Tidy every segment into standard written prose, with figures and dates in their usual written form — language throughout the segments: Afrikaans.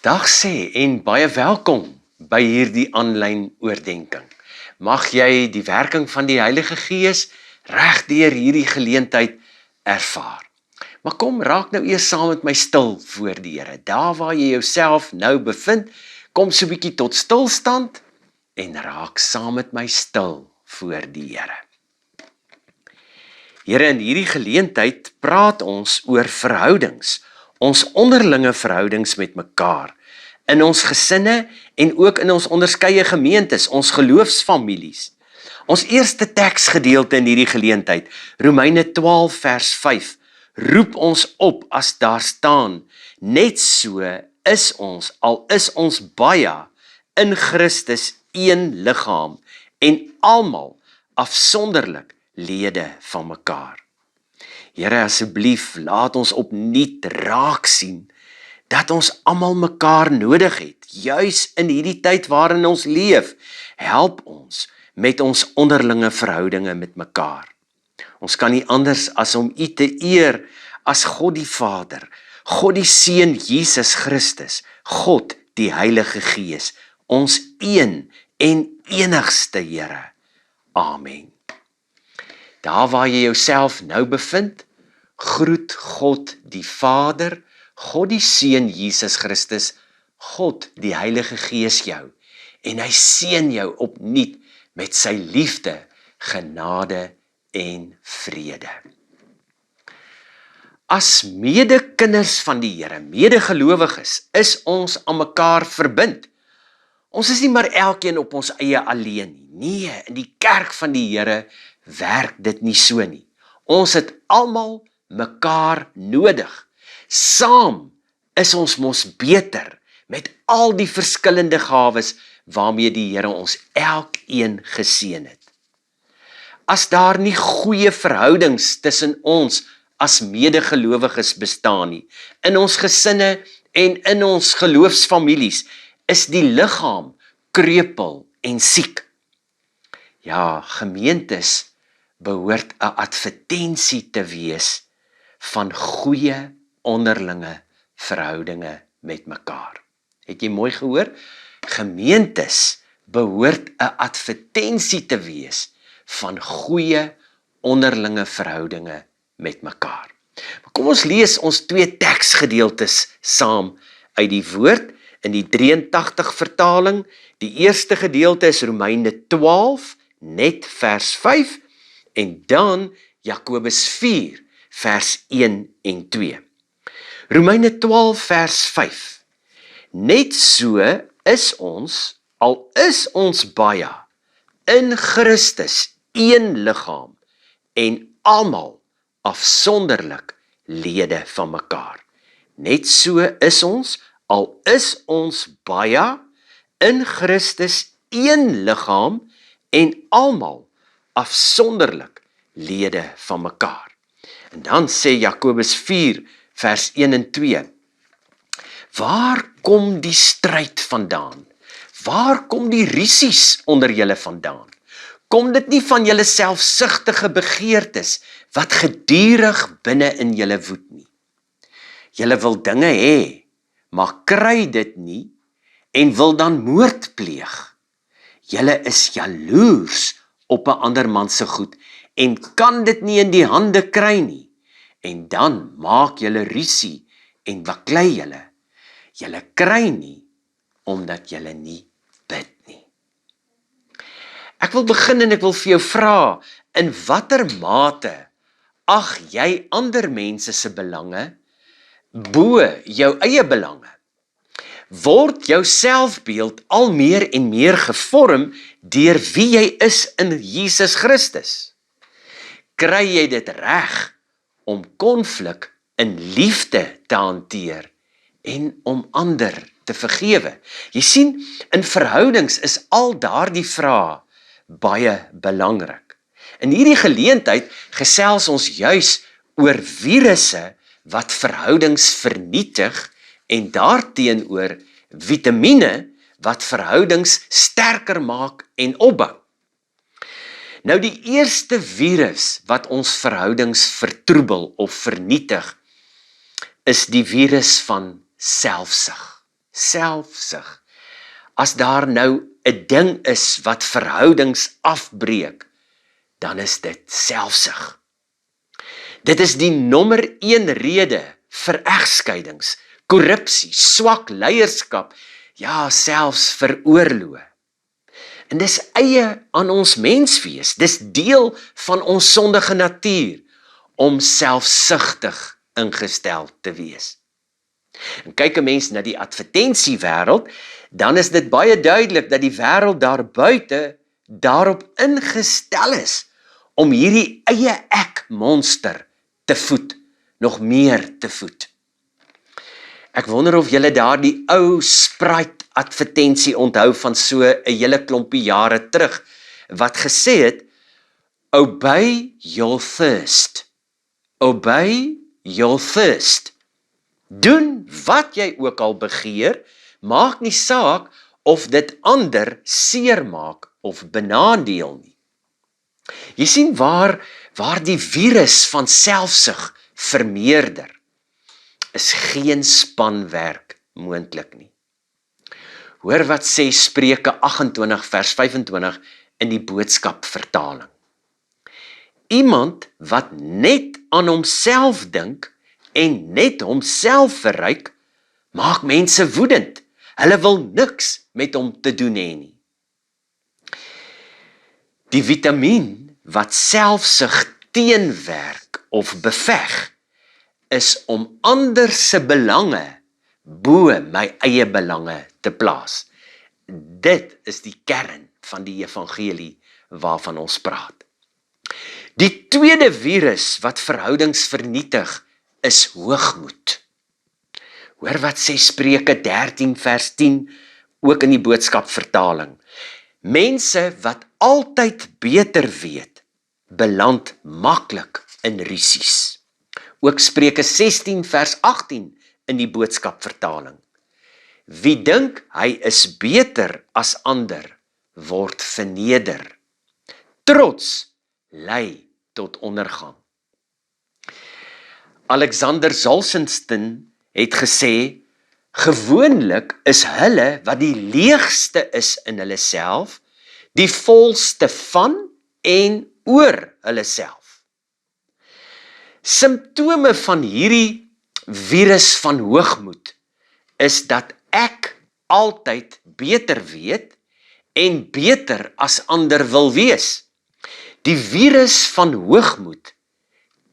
Dag sê en baie welkom by hierdie aanlyn oordenking. Mag jy die werking van die Heilige Gees reg deur hierdie geleentheid ervaar. Maar kom, raak nou eers saam met my stil voor die Here. Daar waar jy jouself nou bevind, kom so 'n bietjie tot stilstand en raak saam met my stil voor die Here. Here, in hierdie geleentheid praat ons oor verhoudings, ons onderlinge verhoudings met mekaar, in ons gesinne en ook in ons onderskeie gemeentes, ons geloofsfamilies. Ons eerste teksgedeelte in hierdie geleentheid, Romeine 12 vers 5, roep ons op as daar staan, net so is ons, al is ons baie, in Christus een liggaam en almal afsonderlik lede van mekaar. Here, asseblief, laat ons opnuut raak sien dat ons almal mekaar nodig het, juis in hierdie tyd waarin ons leef. Help ons met ons onderlinge verhoudinge met mekaar. Ons kan nie anders as om U te eer as God die Vader, God die Seun Jesus Christus, God die Heilige Gees, ons een en enigste Here. Amen. Daar waar jy jouself nou bevind, groet God die Vader, God die Seun Jesus Christus, God die Heilige Gees jou, en hy seën jou opnuut met sy liefde, genade en vrede. As medekinders van die Here, medegelowiges, is ons aan mekaar verbind. Ons is nie maar elkeen op ons eie alleen nie. Nee, in die kerk van die Here werk dit nie so nie. Ons het almal mekaar nodig. Saam is ons mos beter met al die verskillende gawes waarmee die Here ons elkeen geseën het. As daar nie goeie verhoudings tussen ons as medegelowiges bestaan nie, in ons gesinne en in ons geloofsfamilies, is die liggaam kreupel en siek. Ja, gemeentes behoort 'n advertensie te wees van goeie onderlinge verhoudinge met mekaar. Het jy mooi gehoor? Gemeentes behoort 'n advertensie te wees van goeie onderlinge verhoudinge met mekaar. Maar kom ons lees ons twee teksgedeeltes saam uit die woord in die 83 vertaling. Die eerste gedeelte is Romeine 12, net vers 5, en dan Jakobus 4, vers 1 en 2. Romeine 12 vers 5. Net so is ons, al is ons baie, in Christus een liggaam en almal afsonderlik lede van mekaar. Net so is ons, al is ons baie, in Christus een liggaam en almal afsonderlik lede van mekaar. En dan sê Jakobus 4 vers 1 en 2. Waar kom die stryd vandaan? Waar kom die rusies onder julle vandaan? Kom dit nie van julle selfsugtige begeertes wat gedurig binne in julle woed nie? Julle wil dinge hê, maar kry dit nie en wil dan moord pleeg. Julle is jaloers op 'n ander man se goed en kan dit nie in die hande kry nie. En dan maak julle rusie en baklei julle. Julle kry nie, omdat julle nie bid nie. Ek wil begin en ek wil vir jou vra, in watter mate ag jy ander mense se belange bo jou eie belange? Word jou selfbeeld al meer en meer gevorm deur wie jy is in Jesus Christus? Kry jy dit reg om konflik in liefde te hanteer en om ander te vergewe? Jy sien, in verhoudings is al daardie vrae baie belangrik. In hierdie geleentheid gesels ons juis oor virusse wat verhoudings vernietig en daarteenoor vitamiene wat verhoudings sterker maak en opbou. Nou die eerste virus wat ons verhoudings vertroebel of vernietig, is die virus van selfsug. selfsug. As daar nou 'n ding is wat verhoudings afbreek, dan is dit selfsug. Dit is die nommer 1 rede vir egskeidings, korrupsie, swak leierskap, ja, selfs vir oorloë. En dis eie aan ons menswees, dis deel van ons sondige natuur, om selfsugtig ingestel te wees. En kyk 'n mens na die advertensiewêreld, dan is dit baie duidelik dat die wêreld daar buite daarop ingestel is om hierdie eie ek monster te voed, nog meer te voed. Ek wonder of julle daardie ou Sprite advertensie onthou van so 'n hele klompie jare terug, wat gesê het, obey your thirst. Obey your thirst. Doen wat jy ook al begeer, maak nie saak of dit ander seermaak of benadeel nie. Jy sien waar die virus van selfsug vermeerder, is geen spanwerk moontlik nie. Hoor wat sê Spreuke 28 vers 25 in die Boodskap vertaling. Iemand wat net aan homself dink en net homself verryk, maak mense woedend. Hulle wil niks met hom te doen hê nie. Die vitamien wat selfsug teenwerk of beveg, is om ander se belange bo my eie belange te plaas. Dit is die kern van die evangelie waarvan ons praat. Die tweede virus wat verhoudings vernietig, is hoogmoed. Hoor wat sê Spreuke 13 vers 10, ook in die Boodskap vertaling. Mense wat altyd beter weet, beland maklik in rusies. Ook Spreuke 16 vers 18 in die Boodskap vertaling. Wie dink hy is beter as ander, word verneder. Trots lei tot ondergang. Alexander Solzhenitsyn het gesê, gewoonlik is hulle wat die leegste is in hulle self, die volste van en oor hulle self. Simptome van hierdie virus van hoogmoed is dat ek altyd beter weet en beter as ander wil wees. Die virus van hoogmoed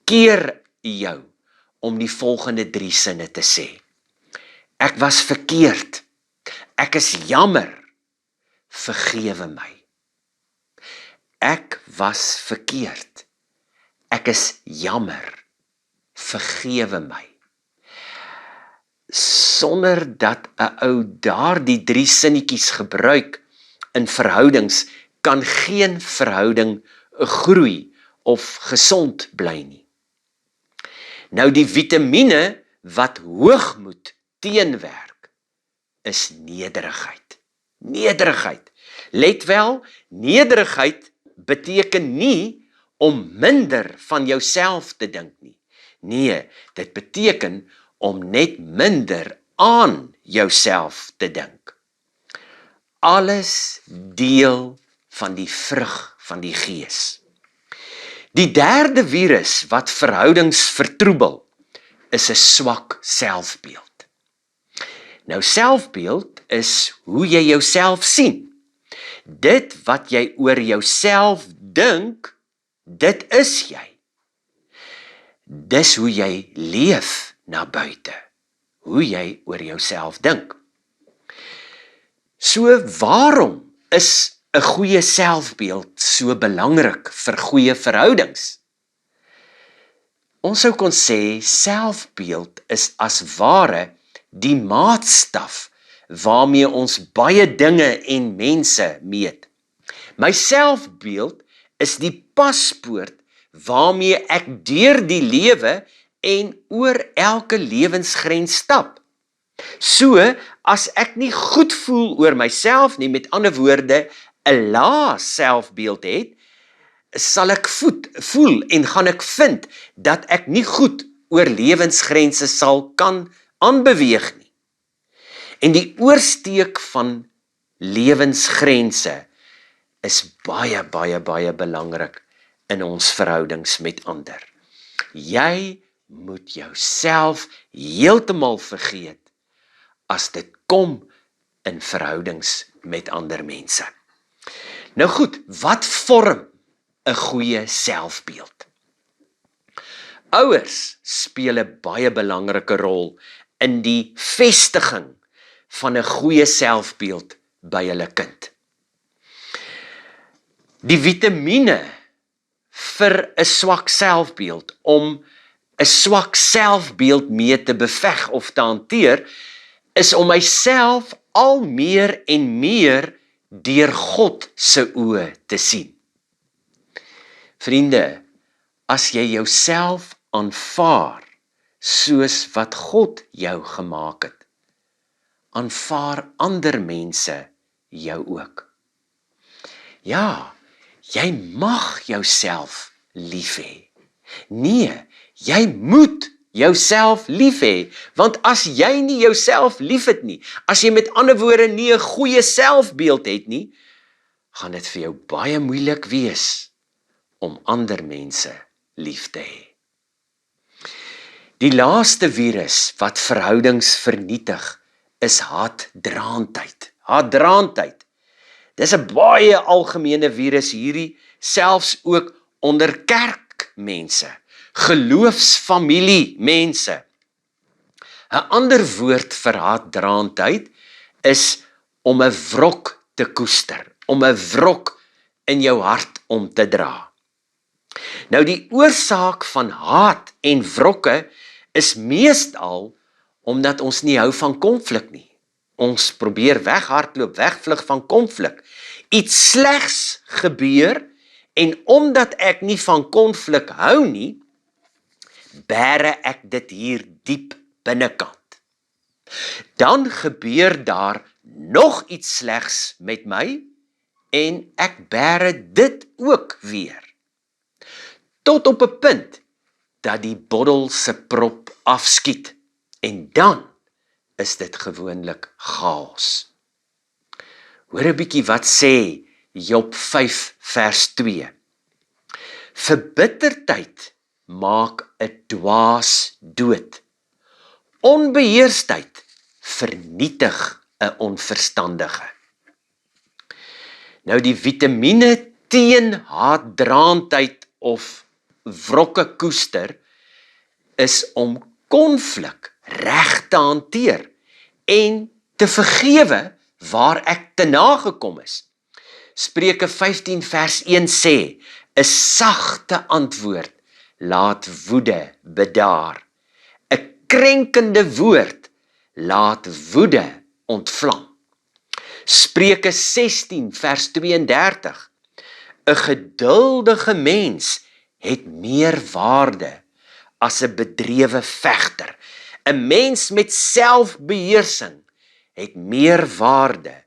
keer jou om die volgende 3 sinne te sê. Ek was verkeerd, ek is jammer, vergewe my. Ek was verkeerd, ek is jammer, vergewe my. Sonder dat 'n ou daardie 3 sinnetjies gebruik in verhoudings, kan geen verhouding groei of gesond bly nie. Nou die vitamiene wat hoogmoed teenwerk, is nederigheid. Nederigheid. Let wel, nederigheid beteken nie om minder van jouself te dink nie. Nee, dit beteken om net minder aan jouself te dink. Alles deel van die vrug van die Gees. Die derde virus wat verhoudings vertroebel, is 'n swak selfbeeld. Nou selfbeeld is hoe jy jouself sien. Dit wat jy oor jouself dink, dit is jy. Dis hoe jy leef na buite, hoe jy oor jouself dink. So waarom is 'n goeie selfbeeld so belangrik vir goeie verhoudings? Ons sou kon sê, selfbeeld is as ware die maatstaf waarmee ons baie dinge en mense meet. My selfbeeld is die paspoort waarmee ek deur die lewe en oor elke lewensgrens stap. So, as ek nie goed voel oor myself nie, met ander woorde, 'n lae selfbeeld het, sal ek voel en gaan ek vind dat ek nie goed oor lewensgrense sal kan aanbeweeg nie. En die oorsteek van lewensgrense is baie, baie, baie belangrik in ons verhoudings met ander. Jy moet jouself heeltemal vergeet as dit kom in verhoudings met ander mense. Nou goed, wat vorm 'n goeie selfbeeld? Ouers speel 'n baie belangrike rol in die vestiging van 'n goeie selfbeeld by hulle kind. Die vitamiene vir 'n swak selfbeeld, om 'n swak selfbeeld mee te beveg of te hanteer, is om myself al meer en meer deur God se oë te sien. Vriende, as jy jouself aanvaar soos wat God jou gemaak het, aanvaar ander mense jou ook. Ja, jy mag jouself lief hê. Nee, jy moet jouself lief hê, want as jy nie jouself lief het nie, as jy met ander woorde nie 'n goeie selfbeeld het nie, gaan dit vir jou baie moeilik wees om ander mense lief te hê. Die laaste virus wat verhoudings vernietig is haatdraandheid. Haatdraandheid. Dis 'n baie algemene virus hierdie, selfs ook onder kerkmense, geloofsfamilie mense. 'n Ander woord vir haatdraandheid is om 'n wrok te koester, om 'n wrok in jou hart om te dra. Nou die oorsaak van haat en wrokke is meestal omdat ons nie hou van konflik nie. Ons probeer weghardloop, wegvlug van konflik. Iets slegs gebeur en omdat ek nie van konflik hou nie, bære ek dit hier diep binnekant. Dan gebeur daar nog iets slegs met my en ek bære dit ook weer. Tot op 'n punt dat die bottel se prop afskiet en dan is dit gewoonlik chaos. Hoor 'n bietjie wat sê Job 5 vers 2. Verbitterdheid maak 'n dwaas dood. Onbeheersdheid vernietig 'n onverstandige. Nou die vitamiene teen haatdraandheid of wrokke koester is om konflik reg te hanteer en te vergewe waar ek te nagekom is. Spreuke 15 vers 1 sê, 'n sagte antwoord laat woede bedaar. 'n Krenkende woord laat woede ontvlam. Spreuke 16 vers 32, 'n geduldige mens het meer waarde as 'n bedrewe vegter. 'n Mens met selfbeheersing het meer waarde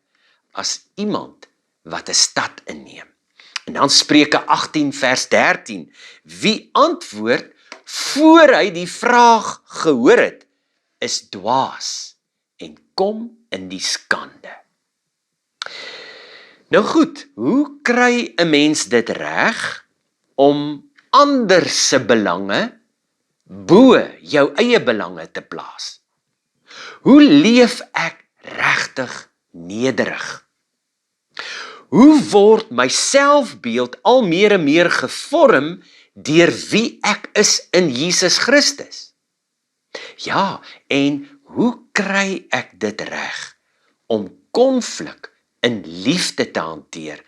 as iemand wat 'n stad inneem. En dan Spreuke 18 vers 13, wie antwoord voor hy die vraag gehoor het, is dwaas en kom in die skande. Nou goed, hoe kry 'n mens dit reg om ander se belange bo jou eie belange te plaas? Hoe leef ek regtig nederig? Hoe word my selfbeeld al meer en meer gevorm deur wie ek is in Jesus Christus? Ja, en hoe kry ek dit reg om konflik in liefde te hanteer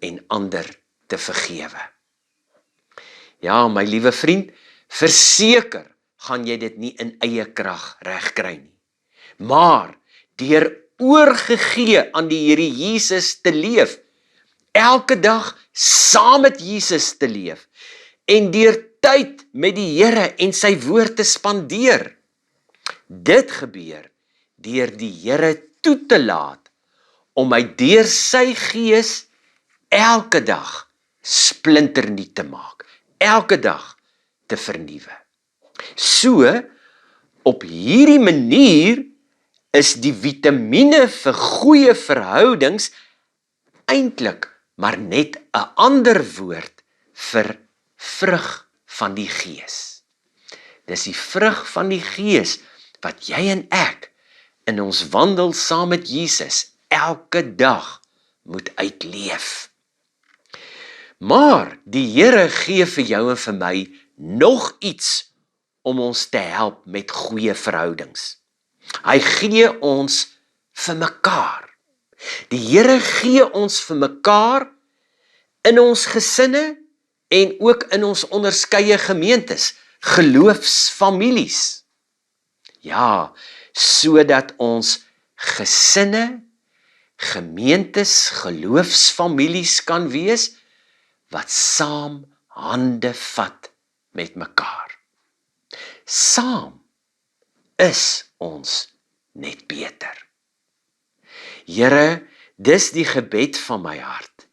en ander te vergewe? Ja, my liewe vriend, verseker gaan jy dit nie in eie krag regkry nie. Maar deur oorgegee aan die Here Jesus te leef, elke dag saam met Jesus te leef en deur tyd met die Here en sy woord te spandeer. Dit gebeur deur die Here toe te laat om my deur sy gees elke dag splinternuut te maak, elke dag te vernuwe. So, op hierdie manier is die vitamiene vir goeie verhoudings eintlik maar net 'n ander woord vir vrug van die Gees. Dis die vrug van die Gees wat jy en ek in ons wandel saam met Jesus elke dag moet uitleef. Maar die Here gee vir jou en vir my nog iets om ons te help met goeie verhoudings. Hy gee ons vir mekaar. Die Here gee ons vir mekaar in ons gesinne en ook in ons onderskeie gemeentes, geloofsfamilies. Ja, sodat ons gesinne, gemeentes, geloofsfamilies kan wees wat saam hande vat met mekaar. Saam is ons net beter. Here, dis die gebed van my hart,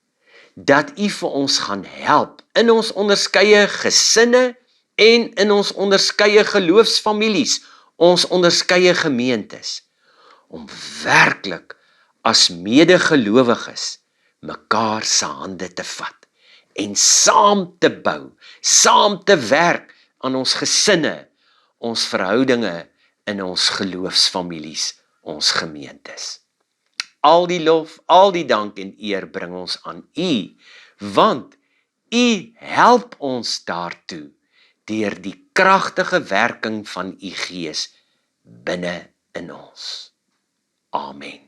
dat U vir ons gaan help in ons onderskeie gesinne en in ons onderskeie geloofsfamilies, ons onderskeie gemeentes, om werklik as medegelowiges mekaar se hande te vat en saam te bou, saam te werk aan ons gesinne, ons verhoudinge in ons geloofsfamilies, ons gemeentes. Al die lof, al die dank en eer bring ons aan U, want U help ons daartoe deur die kragtige werking van U Gees binne in ons. Amen.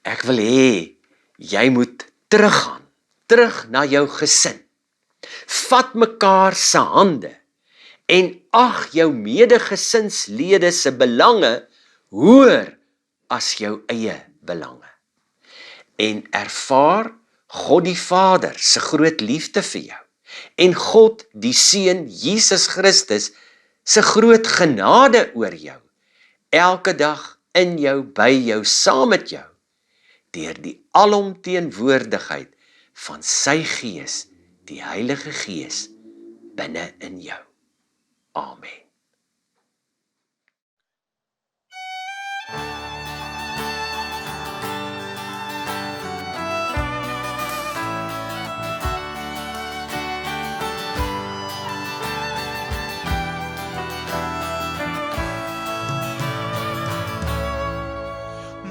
Ek wil hê jy moet teruggaan, terug na jou gesin. Vat mekaar se hande en ag jou medegesinslede se belange hoër as jou eie belange. En ervaar God die Vader se groot liefde vir jou en God die Seun Jesus Christus se groot genade oor jou, elke dag in jou, by jou, saam met jou, deur die alomteenwoordigheid van sy Gees, die Heilige Gees, binne in jou. Amen.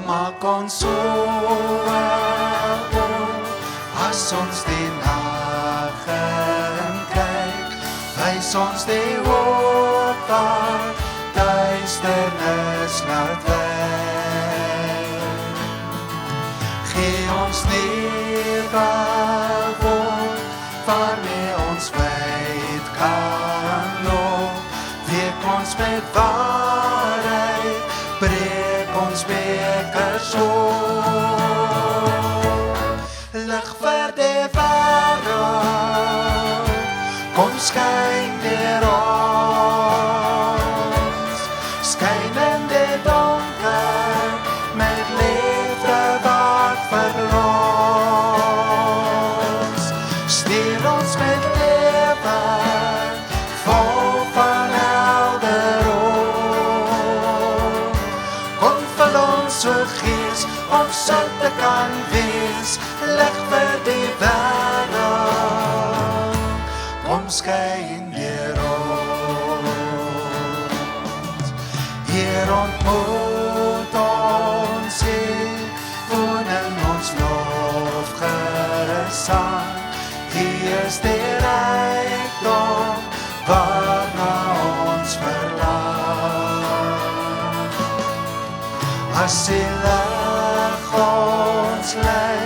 Maak ons so as ons die nag kyk, wys ons die hoop waar duisternis laat weg. Gee ons nuwe woord waarmee ons wyd kan loop, week ons met waarheid, breek ons beker so. Lig vir die wêreld, kom skyn deur ons, skyn in die donker, met liefde wat verlos. Stuur ons met lewe, vol van helder hoop. Kom vul ons so Gees, om sout te kan wees, lig vir die wêreld, kom skyn deur ons. Hier ontmoet ons hier, woon in ons lofgesang. Hier is die rykdom, waarna ons verlang. As die lig ons lei,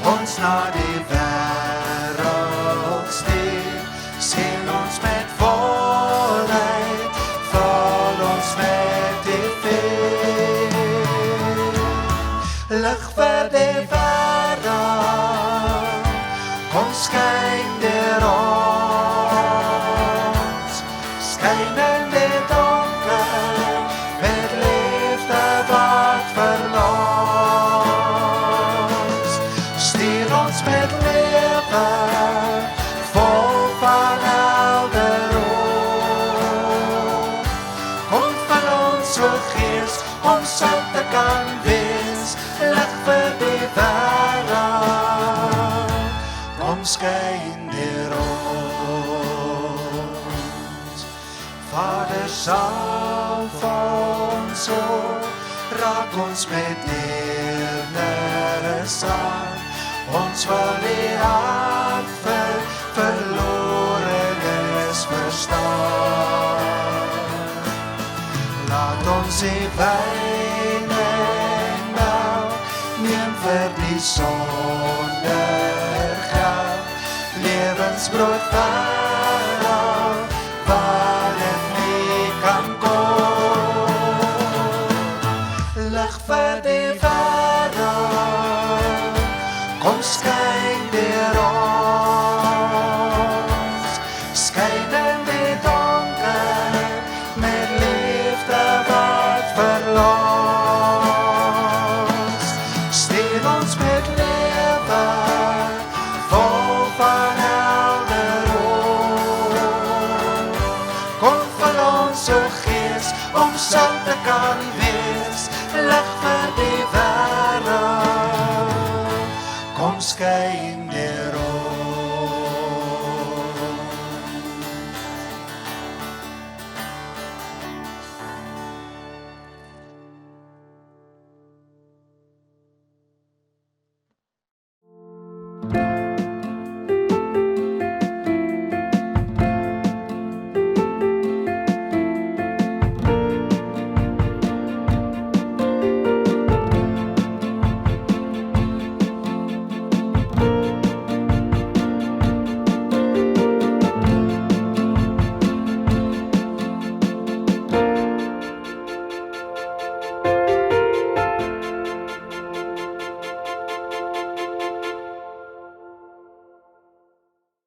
ons na die wêreld stuur, seën ons met volheid, vul ons met die vuur. Lig vir die wêreld, kom skyn deur ons, skyn in die donker, met liefde wat verlos. Stuur ons met lewe, vol van helder hoop. Kom van ons so Gees, om sout te kan wees, lig vir die wêreld, kom skyn deur ons. Vader sal vir ons sorg, raak ons met deernis aan, ons wil die hart vir verlorenes verstaan. Laat ons die wyn en melk neem vir die sonder geld, lewensbrood wêreld, waar dit nie kan kom. Lig vir die wêreld, kom skyn deur ons, skyn in die donker, met liefde wat verlos. Stuur ons met lewe, vol van helder hoop. Kom vir ons, o Gees, om sout te kan wees, lig